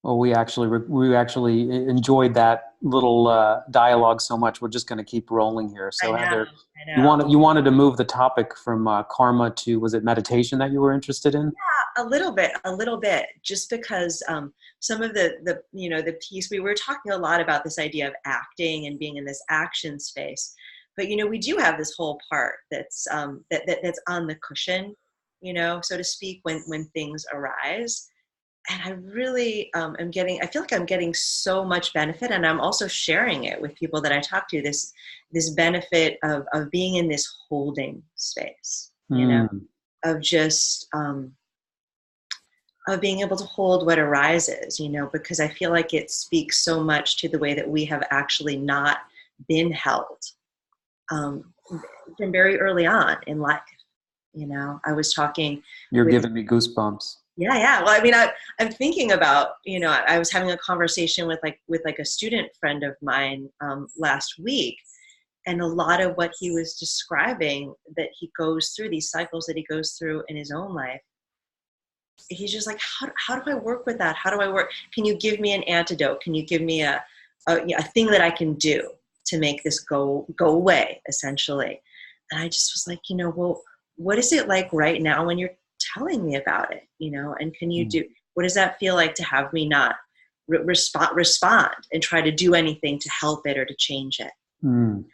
Well, we actually enjoyed that little dialogue so much. We're just going to keep rolling here. I So, know, Heather, I you know. wanted to move the topic from karma to, was it meditation that you were interested in? A little bit, just because some of the piece we were talking a lot about this idea of acting and being in this action space, but we do have this whole part that's that's on the cushion, so to speak, when things arise. And I really I feel like I'm getting so much benefit, and I'm also sharing it with people that I talk to. This benefit of being in this holding space, Mm, of just of being able to hold what arises, because I feel like it speaks so much to the way that we have actually not been held um, from very early on in life. I was talking you're with, giving me goosebumps. yeah, yeah. Well, I mean, I'm thinking about, I was having a conversation with a student friend of mine last week, and a lot of what he was describing that he goes through, these cycles that he goes through in his own life, he's just like, how do I work with that? How do I work? Can you give me an antidote? Can you give me a thing that I can do to make this go away, essentially? And I just was like, well, what is it like right now when you're telling me about it? And can you Mm, do, what does that feel like to have me not respond and try to do anything to help it or to change it? mm.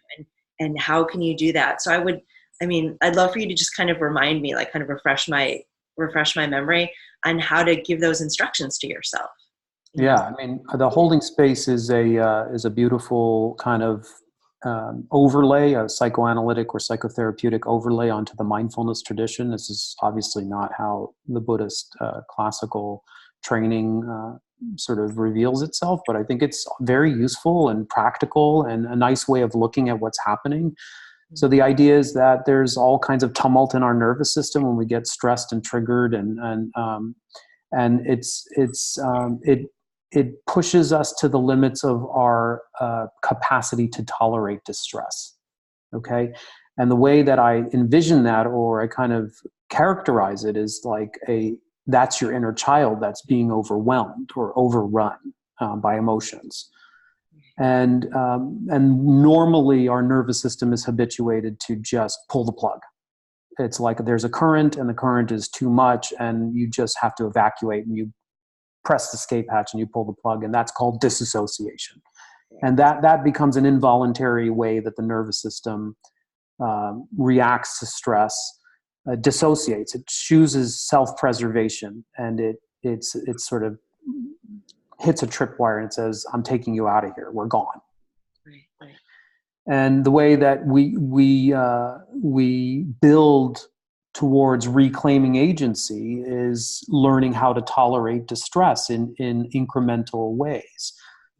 And how can you do that? So I'd love for you to just kind of remind me, like kind of refresh my memory on how to give those instructions to yourself. Yeah, I mean, the holding space is a beautiful kind of overlay, a psychoanalytic or psychotherapeutic overlay onto the mindfulness tradition. This is obviously not how the Buddhist classical training sort of reveals itself, but I think it's very useful and practical and a nice way of looking at what's happening. So the idea is that there's all kinds of tumult in our nervous system when we get stressed and triggered, and it pushes us to the limits of our capacity to tolerate distress. Okay, and the way that I envision that, or I kind of characterize it, is like that's your inner child that's being overwhelmed or overrun by emotions. And normally our nervous system is habituated to just pull the plug. It's like there's a current and the current is too much and you just have to evacuate, and you press the escape hatch and you pull the plug, and that's called disassociation. And that becomes an involuntary way that the nervous system reacts to stress, dissociates. It chooses self-preservation, and it's sort of hits a tripwire and it says, I'm taking you out of here. We're gone. Right, right. And the way that we build towards reclaiming agency is learning how to tolerate distress in incremental ways.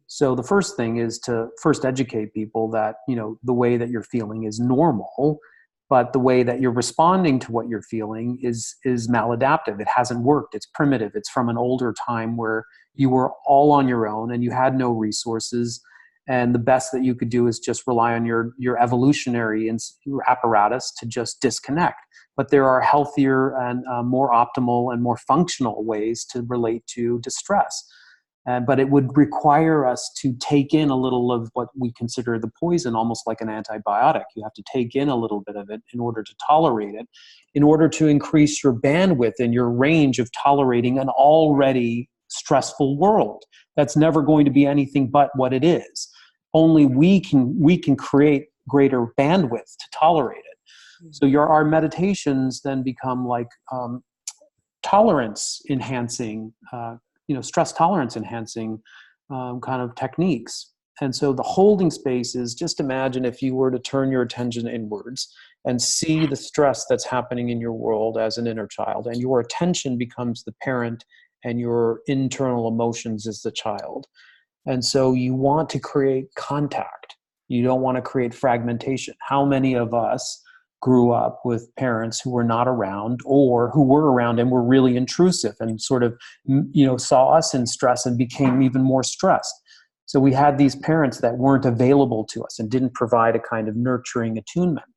So the first thing is to first educate people that, the way that you're feeling is normal, but the way that you're responding to what you're feeling is maladaptive. It hasn't worked. It's primitive. It's from an older time where you were all on your own and you had no resources. And the best that you could do is just rely on your evolutionary your apparatus to just disconnect. But there are healthier and more optimal and more functional ways to relate to distress. But it would require us to take in a little of what we consider the poison, almost like an antibiotic. You have to take in a little bit of it in order to tolerate it, in order to increase your bandwidth and your range of tolerating an already stressful world that's never going to be anything but what it is. Only we can create greater bandwidth to tolerate it. So our meditations then become like tolerance enhancing, stress tolerance enhancing kind of techniques. And so the holding space is, just imagine if you were to turn your attention inwards and see the stress that's happening in your world as an inner child, and your attention becomes the parent and your internal emotions is the child. And so you want to create contact. You don't want to create fragmentation. How many of us grew up with parents who were not around, or who were around and were really intrusive and sort of, saw us in stress and became even more stressed? So we had these parents that weren't available to us and didn't provide a kind of nurturing attunement.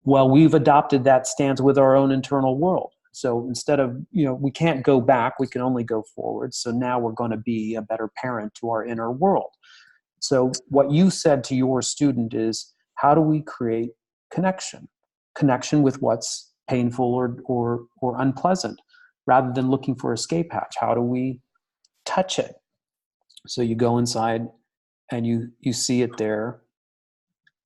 Well, we've adopted that stance with our own internal world. So instead of, we can't go back, we can only go forward. So now we're going to be a better parent to our inner world. So what you said to your student is, how do we create connection with what's painful or unpleasant, rather than looking for escape hatch? How do we touch it? So you go inside and you see it there,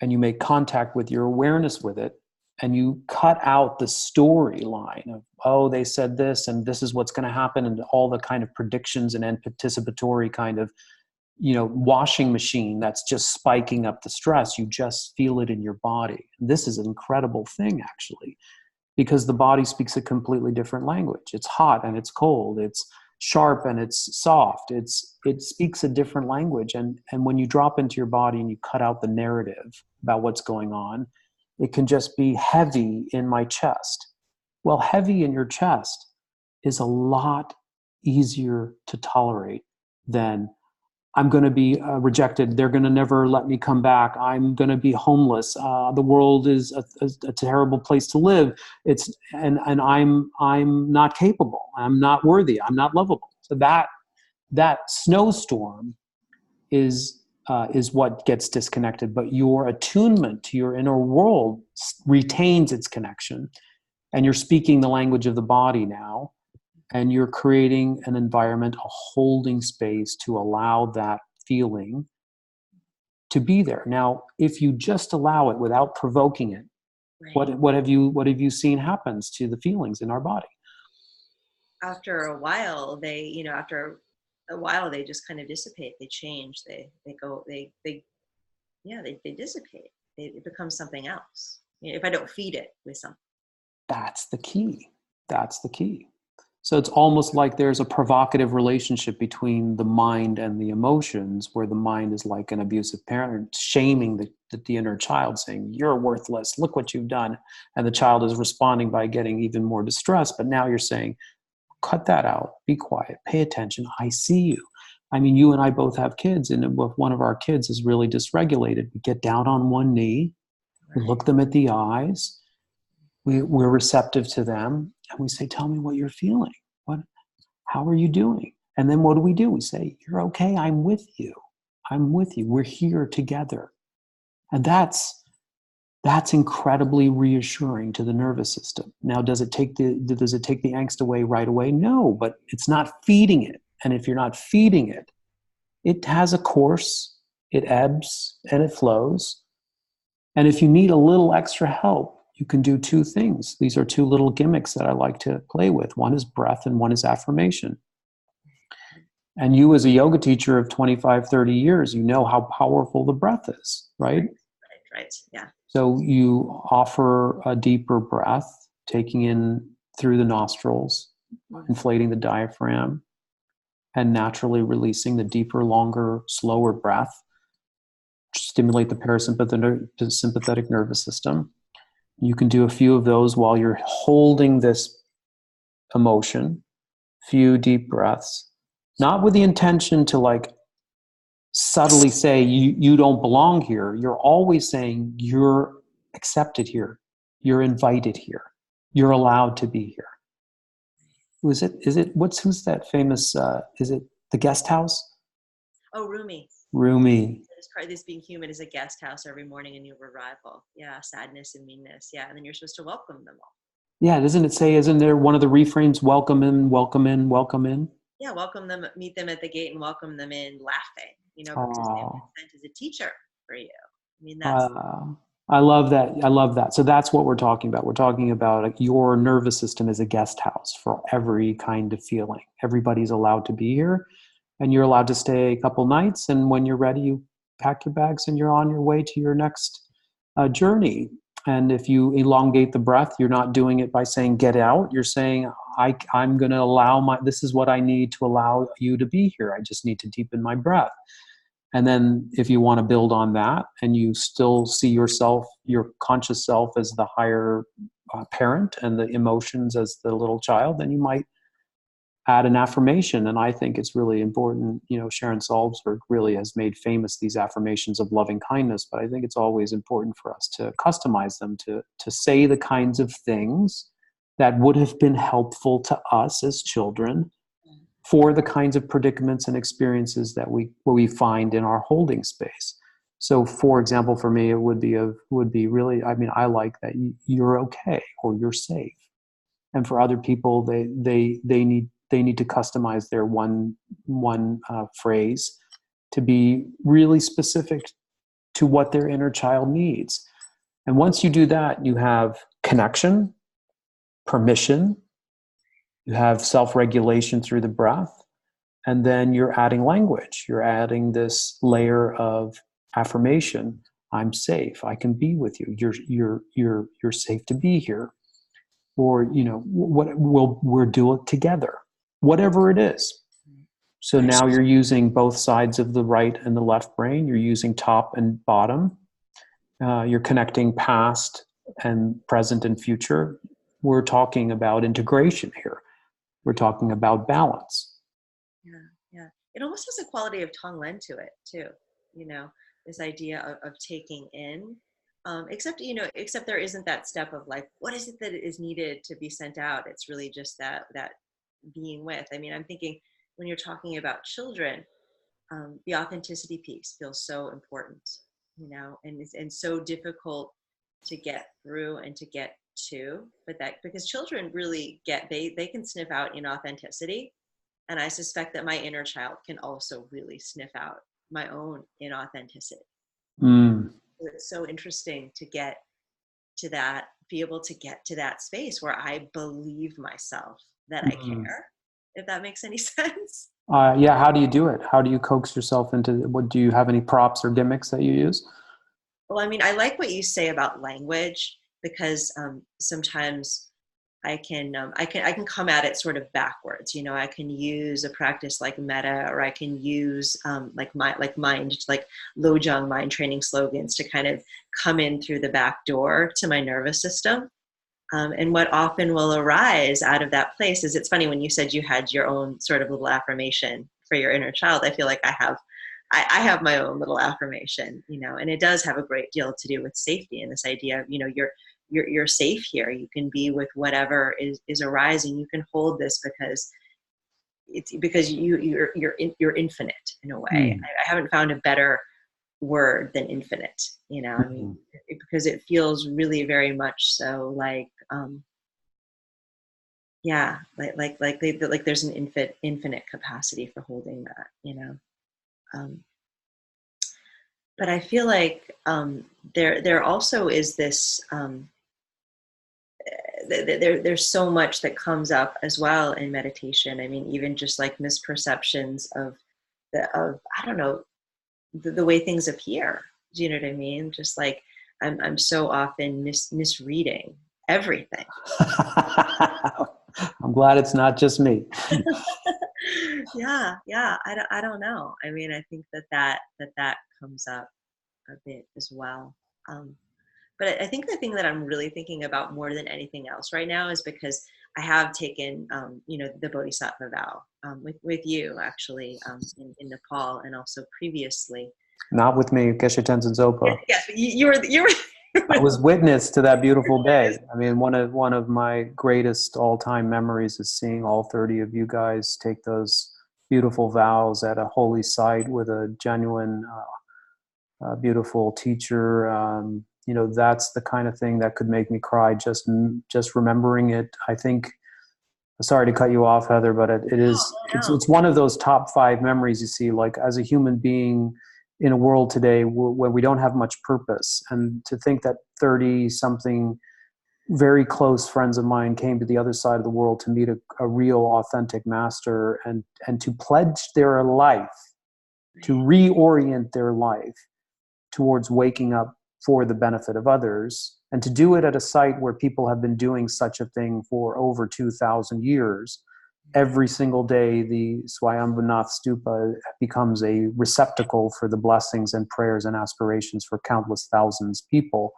and you make contact with your awareness with it, and you cut out the storyline of, oh, they said this and this is what's going to happen, and all the kind of predictions and anticipatory kind of, washing machine that's just spiking up the stress. You just feel it in your body. This is an incredible thing, actually, because the body speaks a completely different language. It's hot and it's cold. It's sharp and it's soft. It speaks a different language. And when you drop into your body and you cut out the narrative about what's going on, it can just be heavy in my chest. Well, heavy in your chest is a lot easier to tolerate than, I'm going to be rejected. They're going to never let me come back. I'm going to be homeless. The world is a terrible place to live. And I'm not capable. I'm not worthy. I'm not lovable. So that snowstorm is what gets disconnected. But your attunement to your inner world retains its connection, and you're speaking the language of the body now. And you're creating an environment, a holding space to allow that feeling to be there. Now, if you just allow it without provoking it, right, what have you seen happens to the feelings in our body? After a while, they just kind of dissipate. They change. They dissipate. It becomes something else. If I don't feed it with something. That's the key. So it's almost like there's a provocative relationship between the mind and the emotions, where the mind is like an abusive parent, shaming the inner child, saying, you're worthless, look what you've done. And the child is responding by getting even more distressed. But now you're saying, cut that out, be quiet, pay attention, I see you. I mean, you and I both have kids, and if one of our kids is really dysregulated, we get down on one knee, we look them at the eyes, we're receptive to them, and we say, tell me what you're feeling. How are you doing? And then what do? We say, you're okay. I'm with you. We're here together. And that's incredibly reassuring to the nervous system. Now, does it take the angst away right away? No, but it's not feeding it. And if you're not feeding it, it has a course, it ebbs and it flows. And if you need a little extra help, you can do two things. These are two little gimmicks that I like to play with. One is breath and one is affirmation. And you, as a yoga teacher of 25, 30 years, you know how powerful the breath is, right? Right, yeah. So you offer a deeper breath, taking in through the nostrils, inflating the diaphragm, and naturally releasing the deeper, longer, slower breath. Stimulate the parasympathetic nervous system. You can do a few of those while you're holding this emotion, few deep breaths, not with the intention to like subtly say you don't belong here. You're always saying you're accepted here. You're invited here. You're allowed to be here. Who's that famous, is it The Guest House? Oh, Rumi. This being human is a guest house every morning, a new arrival. Yeah, sadness and meanness. Yeah, and then you're supposed to welcome them all. Yeah, isn't there one of the reframes, welcome in, welcome in, welcome in? Yeah, welcome them, meet them at the gate and welcome them in laughing, because they've been sent as a teacher for you. I mean, that's... I love that. So that's what we're talking about. We're talking about your nervous system as a guest house for every kind of feeling. Everybody's allowed to be here, and you're allowed to stay a couple nights. And when you're ready, you pack your bags and you're on your way to your next journey. And if you elongate the breath, you're not doing it by saying, get out. You're saying, I'm going to allow this is what I need to allow you to be here. I just need to deepen my breath. And then if you want to build on that and you still see yourself, your conscious self as the higher parent and the emotions as the little child, then you might add an affirmation. And I think it's really important. Sharon Salzberg really has made famous these affirmations of loving kindness, but I think it's always important for us to customize them, to say the kinds of things that would have been helpful to us as children for the kinds of predicaments and experiences that we find in our holding space. So, for example, for me, it would be really, I mean, I like that you're okay or you're safe, and for other people, they need to customize their one phrase to be really specific to what their inner child needs. And once you do that, you have connection, permission, you have self-regulation through the breath, and then you're adding language. You're adding this layer of affirmation. I'm safe. I can be with you. You're safe to be here. Or, you know, we'll do it together. Whatever it is. So now you're using both sides of the right and the left brain. You're using top and bottom. You're connecting past and present and future. We're talking about integration here. We're talking about balance. Yeah. It almost has a quality of Tonglen to it too. You know, this idea of taking in, except there isn't that step of like, what is it that is needed to be sent out? It's really just that being with. I mean, I'm thinking when you're talking about children, the authenticity piece feels so important, you know, and so difficult to get through and to get to, but that because children really they can sniff out inauthenticity. And I suspect that my inner child can also really sniff out my own inauthenticity. It's so interesting to get to that, be able to get to that space where I believe myself that I care, if that makes any sense. Yeah. How do you do it? How do you coax yourself into what? Do you have any props or gimmicks that you use? Well, I mean, I like what you say about language because sometimes I can come at it sort of backwards. You know, I can use a practice like metta, or I can use like Lojong mind training slogans to kind of come in through the back door to my nervous system. And what often will arise out of that place is, it's funny when you said you had your own sort of little affirmation for your inner child. I feel like I have my own little affirmation, you know, and it does have a great deal to do with safety and this idea of, you know, you're safe here. You can be with whatever is arising. You can hold this because you're infinite in a way. I haven't found a better word than infinite, you know. I mean, because it feels really very much so like like there's an infinite capacity for holding that, you know. But I feel like there also is this there's so much that comes up as well in meditation. I mean, even just like misperceptions of I don't know, the way things appear. Do you know what I mean? Just like I'm so often misreading everything. I'm glad it's not just me. Yeah. I don't know. I mean, I think that comes up a bit as well. But I think the thing that I'm really thinking about more than anything else right now is because I have taken, you know, the Bodhisattva vow with you actually in Nepal, and also previously. Not with me, Geshe Tenzin Zopa. Yes, but you were. I was witness to that beautiful day. I mean, one of my greatest all-time memories is seeing all 30 of you guys take those beautiful vows at a holy site with a genuine, beautiful teacher. You know, that's the kind of thing that could make me cry just remembering it. I think, sorry to cut you off, Heather, but it's one of those top 5 memories you see, like as a human being in a world today where we don't have much purpose. And to think that 30 something very close friends of mine came to the other side of the world to meet a real authentic master and to pledge their life, to reorient their life towards waking up for the benefit of others, and to do it at a site where people have been doing such a thing for over 2,000 years. Every single day, the Swayambhunath Stupa becomes a receptacle for the blessings and prayers and aspirations for countless thousands of people.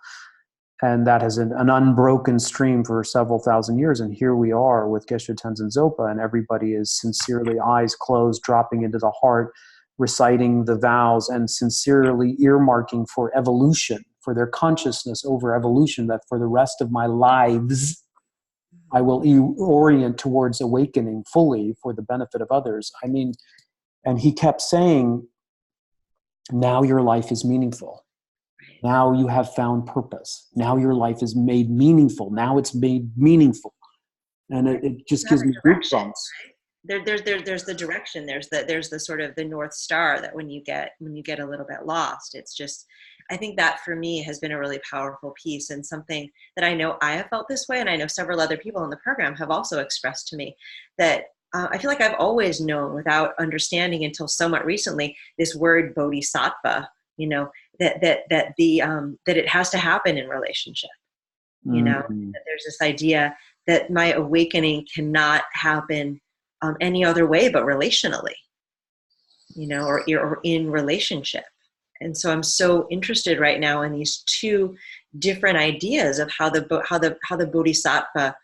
And that has an unbroken stream for several thousand years. And here we are with Geshe Tenzin Zopa, and everybody is sincerely, eyes closed, dropping into the heart, reciting the vows, and sincerely earmarking for evolution, for their consciousness over evolution, that for the rest of my lives, I will orient towards awakening fully for the benefit of others. I mean, and he kept saying, now your life is meaningful. Now you have found purpose. Now your life is made meaningful. Now it's made meaningful. And it just gives me goosebumps. There's the direction. There's the sort of the North Star that when you get a little bit lost, it's just, I think that for me has been a really powerful piece, and something that I know I have felt this way. And I know several other people in the program have also expressed to me that I feel like I've always known without understanding until somewhat recently this word Bodhisattva, that it has to happen in relationship, that there's this idea that my awakening cannot happen any other way but relationally, or in relationship. And so I'm so interested right now in these two different ideas of how the Bodhisattva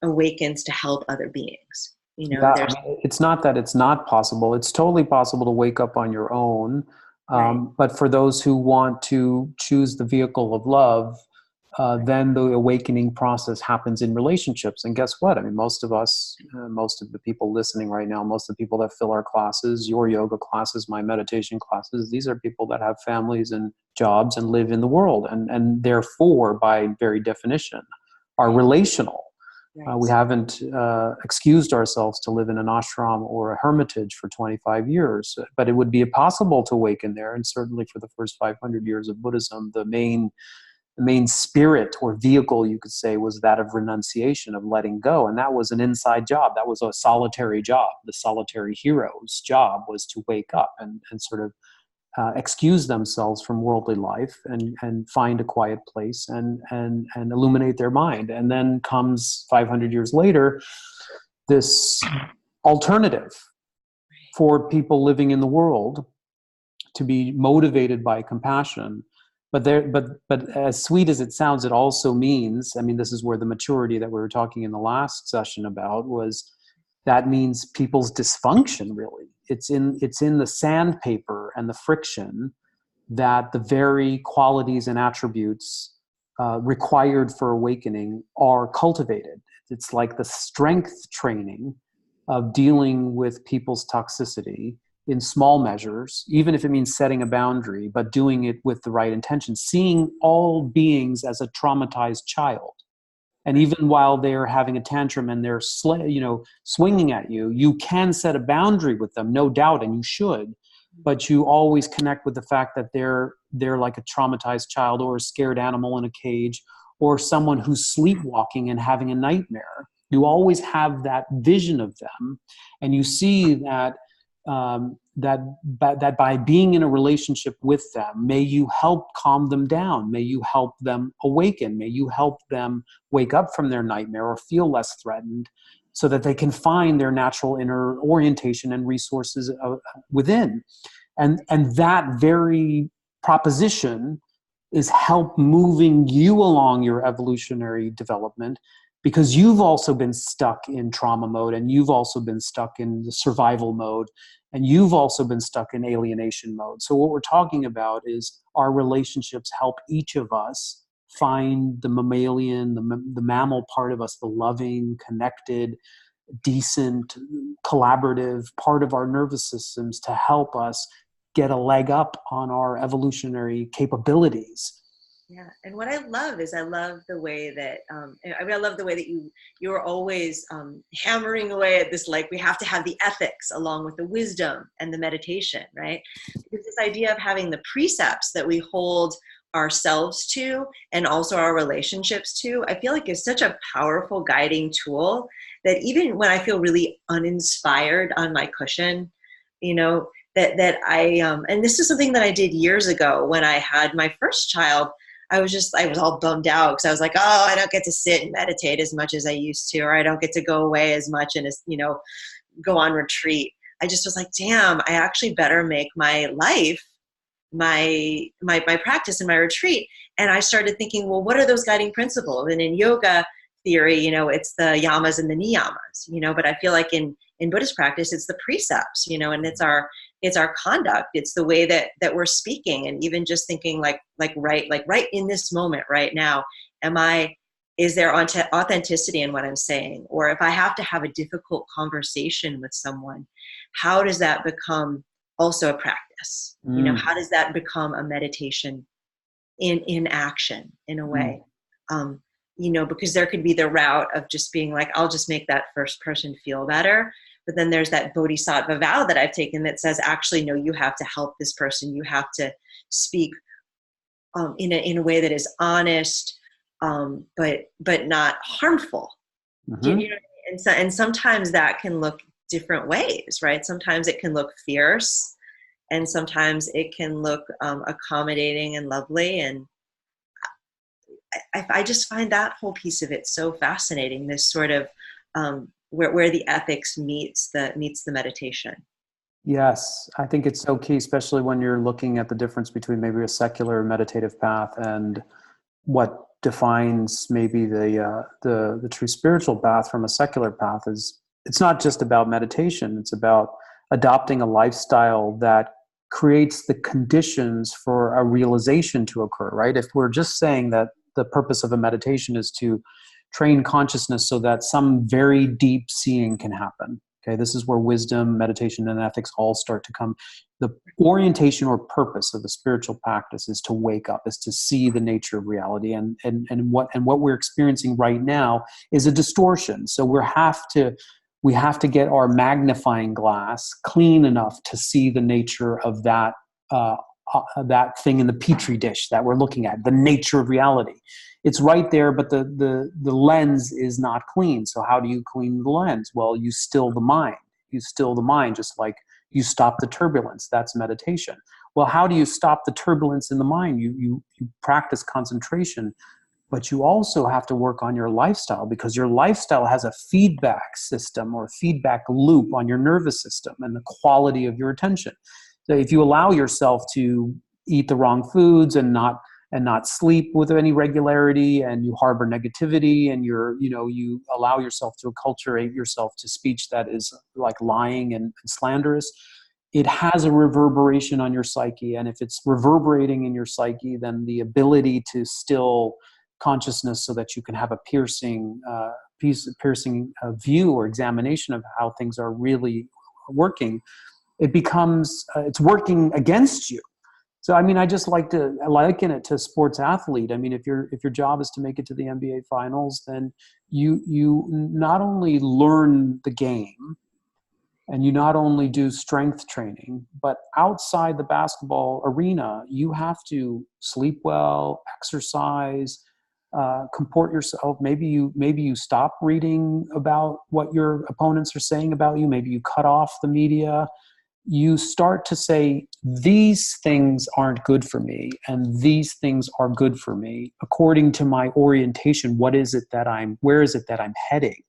awakens to help other beings. It's not that it's not possible. It's totally possible to wake up on your own. Right. But for those who want to choose the vehicle of love, then the awakening process happens in relationships. And guess what? I mean, most of us, most of the people listening right now, most of the people that fill our classes, your yoga classes, my meditation classes, these are people that have families and jobs and live in the world. And therefore, by very definition, are relational. We haven't excused ourselves to live in an ashram or a hermitage for 25 years, but it would be possible to awaken there. And certainly for the first 500 years of Buddhism, the main spirit or vehicle, you could say, was that of renunciation, of letting go. And that was an inside job. That was a solitary job. The solitary hero's job was to wake up and sort of excuse themselves from worldly life and find a quiet place and illuminate their mind. And then comes 500 years later, this alternative for people living in the world to be motivated by compassion. But as sweet as it sounds, it also means, I mean, this is where the maturity that we were talking in the last session about was, that means people's dysfunction, really. It's in the sandpaper and the friction that the very qualities and attributes required for awakening are cultivated. It's like the strength training of dealing with people's toxicity in small measures, even if it means setting a boundary, but doing it with the right intention, seeing all beings as a traumatized child. And even while they're having a tantrum and they're swinging at you, you can set a boundary with them, no doubt, and you should. But you always connect with the fact that they're like a traumatized child or a scared animal in a cage or someone who's sleepwalking and having a nightmare. You always have that vision of them, and you see that that by being in a relationship with them, may you help calm them down, may you help them awaken, may you help them wake up from their nightmare or feel less threatened, so that they can find their natural inner orientation and resources within. And that very proposition is help moving you along your evolutionary development, because you've also been stuck in trauma mode, and you've also been stuck in the survival mode, and you've also been stuck in alienation mode. So what we're talking about is our relationships help each of us find the mammalian, the mammal part of us, the loving, connected, decent, collaborative part of our nervous systems to help us get a leg up on our evolutionary capabilities. Yeah, and what I love is I love the way that I love the way that you're always hammering away at this, like, we have to have the ethics along with the wisdom and the meditation, right? Because this idea of having the precepts that we hold ourselves to and also our relationships to, I feel like is such a powerful guiding tool that even when I feel really uninspired on my cushion, that I and this is something that I did years ago when I had my first child. I was all bummed out because I was like, oh, I don't get to sit and meditate as much as I used to, or I don't get to go away as much and, go on retreat. I just was like, damn, I actually better make my life, my practice and my retreat. And I started thinking, well, what are those guiding principles? And in yoga theory, it's the yamas and the niyamas, but I feel like in Buddhist practice, it's the precepts, and it's our conduct. It's the way that we're speaking, and even just thinking like right in this moment right now, am I is there authenticity in what I'm saying? Or if I have to have a difficult conversation with someone, how does that become also a practice? How does that become a meditation in action, in a way? Because there could be the route of just being like, I'll just make that first person feel better. But then there's that Bodhisattva vow that I've taken that says, actually, no, you have to help this person. You have to speak in a way that is honest, but not harmful. You know what I mean? And sometimes that can look different ways, right? Sometimes it can look fierce, and sometimes it can look accommodating and lovely. And I just find that whole piece of it so fascinating. This sort of where the ethics meets the meditation. Yes, I think it's so key, especially when you're looking at the difference between maybe a secular meditative path and what defines maybe the true spiritual path from a secular path. Is it's not just about meditation. It's about adopting a lifestyle that creates the conditions for a realization to occur, right? If we're just saying that the purpose of a meditation is to train consciousness so that some very deep seeing can happen. Okay, this is where wisdom, meditation, and ethics all start to come. The orientation or purpose of the spiritual practice is to wake up, is to see the nature of reality, and what we're experiencing right now is a distortion. So we have to get our magnifying glass clean enough to see the nature of that thing in the petri dish that we're looking at, the nature of reality. It's right there, but the lens is not clean. So how do you clean the lens? Well, you still the mind. You still the mind, just like you stop the turbulence. That's meditation. Well, how do you stop the turbulence in the mind? You practice concentration, but you also have to work on your lifestyle, because your lifestyle has a feedback system or feedback loop on your nervous system and the quality of your attention. So if you allow yourself to eat the wrong foods and not sleep with any regularity, and you harbor negativity, and you allow yourself to acculturate yourself to speech that is like lying and slanderous, it has a reverberation on your psyche. And if it's reverberating in your psyche, then the ability to still consciousness so that you can have a piercing view or examination of how things are really working, it becomes it's working against you. So I mean, I just like to liken it to a sports athlete. I mean, if your job is to make it to the NBA finals, then you not only learn the game, and you not only do strength training, but outside the basketball arena, you have to sleep well, exercise, comport yourself. Maybe you stop reading about what your opponents are saying about you. Maybe you cut off the media. You start to say, these things aren't good for me, and these things are good for me according to my orientation. Where is it that I'm heading?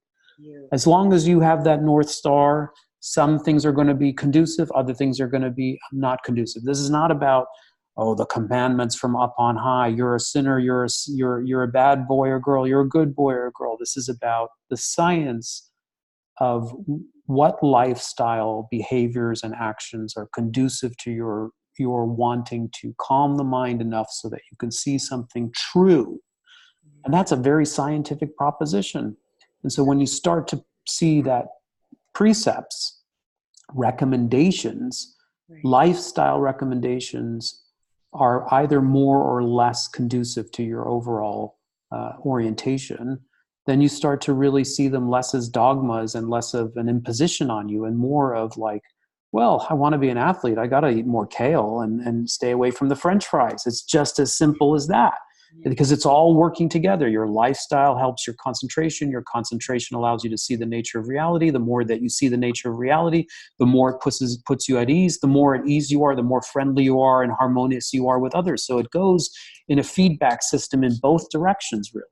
As long as you have that North Star, some things are going to be conducive, other things are going to be not conducive. This is not about, the commandments from up on high. You're a sinner, you're a bad boy or girl, you're a good boy or girl. This is about the science of what lifestyle behaviors and actions are conducive to your wanting to calm the mind enough so that you can see something true. And that's a very scientific proposition. And so when you start to see that precepts, recommendations, lifestyle recommendations are either more or less conducive to your overall orientation, then you start to really see them less as dogmas and less of an imposition on you, and more of like, well, I want to be an athlete, I got to eat more kale and stay away from the French fries. It's just as simple as that, because it's all working together. Your lifestyle helps your concentration allows you to see the nature of reality. The more that you see the nature of reality, the more it puts you at ease. The more at ease you are, the more friendly you are and harmonious you are with others. So it goes in a feedback system in both directions, really.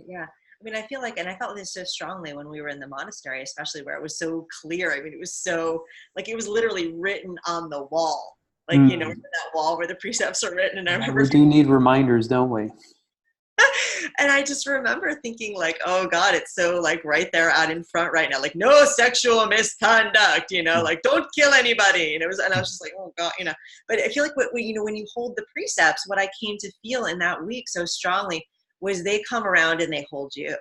Yeah. I mean, I feel like, and I felt this so strongly when we were in the monastery, especially where it was so clear. I mean, it was so, like, it was literally written on the wall. Like, that wall where the precepts are written. And I remember we do need reminders, don't we? And I just remember thinking like, oh God, it's so like right there out in front right now. Like, no sexual misconduct, like don't kill anybody. And I was just like, oh God, But I feel like when you hold the precepts, what I came to feel in that week so strongly was they come around and they hold you.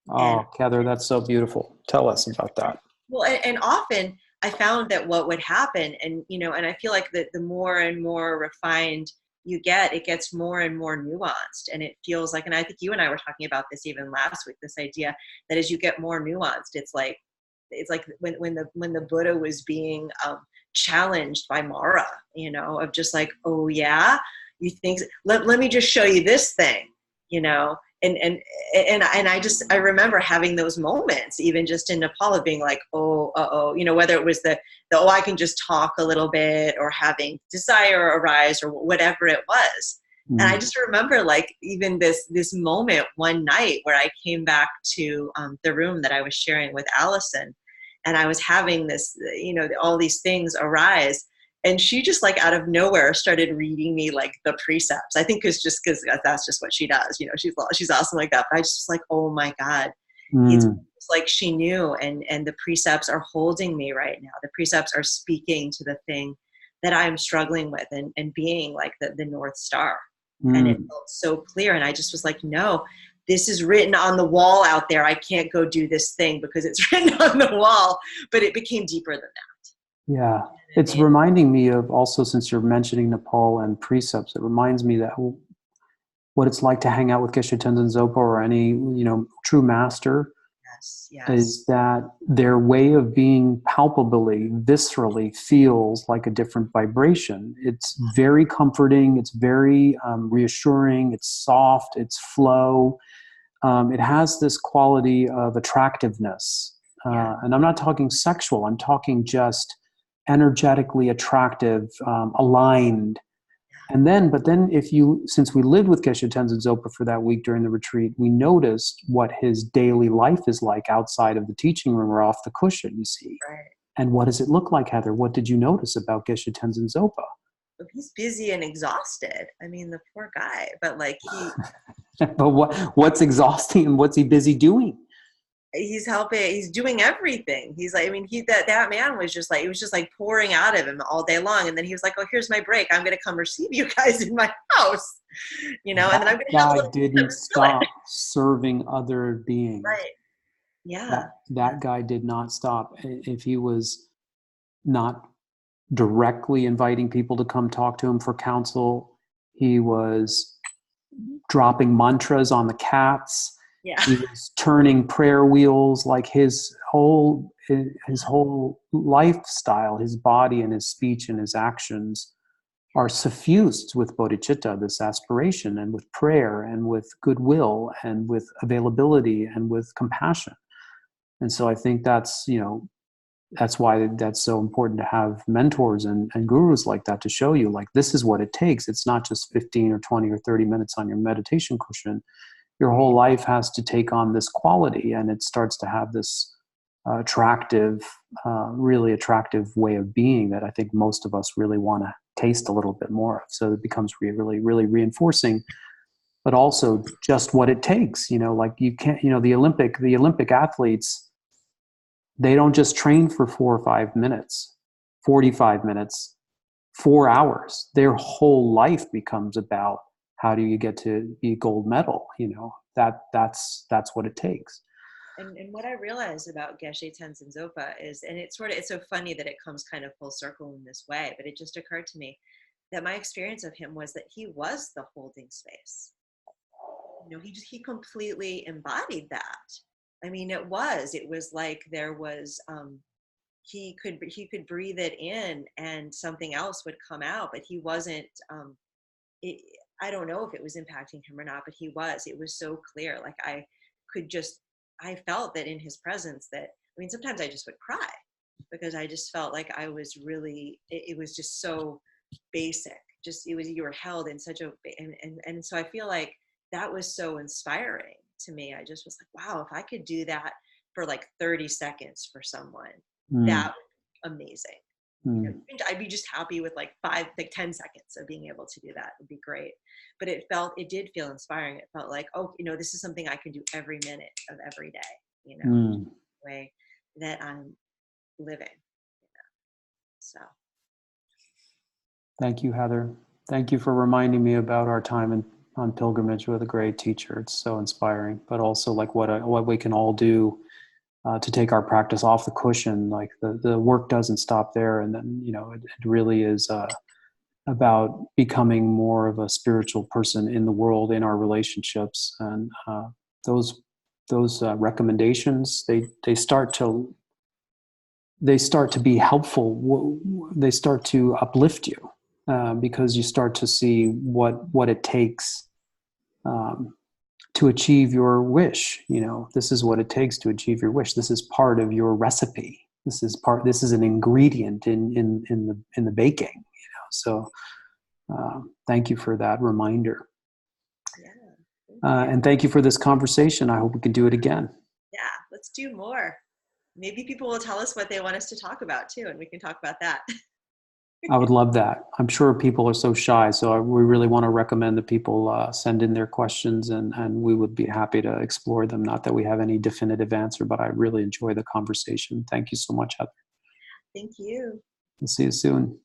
And Oh, Heather, that's so beautiful. Tell us about that. well, and often I found that what would happen, and and I feel like the more and more refined you get, it gets more and more nuanced, and it feels like, and I think you and I were talking about this even last week, this idea that as you get more nuanced, it's like when the Buddha was being challenged by Mara, of just like, oh yeah, you think, let me just show you this thing, and I remember having those moments, even just in Nepal, of being like, whether it was the oh, I can just talk a little bit, or having desire arise, or whatever it was. And I just remember, like, even this moment one night where I came back to the room that I was sharing with Allison, and I was having this, all these things arise. And she just, like, out of nowhere started reading me like the precepts. I think because that's just what she does. She's awesome like that. But I just was like, oh my God, it's like she knew, and the precepts are holding me right now. The precepts are speaking to the thing that I'm struggling with, and being like the North Star. And it felt so clear. And I just was like, no, this is written on the wall out there. I can't go do this thing because it's written on the wall. But it became deeper than that. Yeah. It's reminding me of, also, since you're mentioning Nepal and precepts, it reminds me that what it's like to hang out with Geshe Tenzin Zopa or any, true master. Yes. Is that their way of being palpably, viscerally feels like a different vibration. It's very comforting. It's very reassuring. It's soft. It's flow. It has this quality of attractiveness. And I'm not talking sexual. I'm talking just energetically attractive, aligned. But then since we lived with Geshe Tenzin Zopa for that week during the retreat, we noticed what his daily life is like outside of the teaching room or off the cushion, you see. Right. And what does it look like, Heather? What did you notice about Geshe Tenzin Zopa? He's busy and exhausted. I mean, the poor guy, but like But what's exhausting and what's he busy doing? He's helping, he's doing everything. He's like, I mean, that man was just like, it was just like pouring out of him all day long. And then he was like, oh, here's my break. I'm going to come receive you guys in my house, and then I'm going to have a little. Didn't stop serving other beings. Right. Yeah. That guy did not stop. If he was not directly inviting people to come talk to him for counsel, he was dropping mantras on the cats. Yeah. He was turning prayer wheels. Like his whole lifestyle, his body and his speech and his actions are suffused with bodhicitta, this aspiration, and with prayer, and with goodwill, and with availability, and with compassion. And so I think that's why that's so important to have mentors and gurus like that to show you, like, this is what it takes. It's not just 15 or 20 or 30 minutes on your meditation cushion. Your whole life has to take on this quality, and it starts to have this really attractive way of being that I think most of us really want to taste a little bit more of. So it becomes really, really reinforcing, but also just what it takes. Like, you can't, the Olympic athletes, they don't just train for 4 or 5 minutes, 45 minutes, 4 hours. Their whole life becomes about, how do you get to be a gold medal? That's what it takes. And what I realized about Geshe Tenzin Zopa is, and it's so funny that it comes kind of full circle in this way, but it just occurred to me that my experience of him was that he was the holding space. He completely embodied that. I mean, it was like there was, he could breathe it in and something else would come out, but he wasn't, I don't know if it was impacting him or not, but it was so clear. Like, I felt that in his presence, that, I mean, sometimes I just would cry because I just felt like I was really, it was just so basic. You were held in such a, and so I feel like that was so inspiring to me. I just was like, wow, if I could do that for like 30 seconds for someone, that would be amazing. I'd be just happy with like 10 seconds of being able to do that. Would be great. But it did feel inspiring. It felt like, oh, this is something I can do every minute of every day, the way that I'm living. So. Thank you, Heather. Thank you for reminding me about our time in on pilgrimage with a great teacher. It's so inspiring, but also like what we can all do to take our practice off the cushion. Like the work doesn't stop there. And then, it really is about becoming more of a spiritual person in the world, in our relationships. And those recommendations, they start to be helpful. They start to uplift you because you start to see what it takes to achieve your wish. This is what it takes to achieve your wish. This is part of your recipe. This is an ingredient in the baking. So thank you for that reminder. Yeah, and thank you for this conversation. I hope we can do it again. Yeah, let's do more. Maybe people will tell us what they want us to talk about too, and we can talk about that. I would love that. I'm sure people are so shy, so we really want to recommend that people send in their questions, and we would be happy to explore them. Not that we have any definitive answer, but I really enjoy the conversation. Thank you so much, Heather. Thank you. We'll see you soon.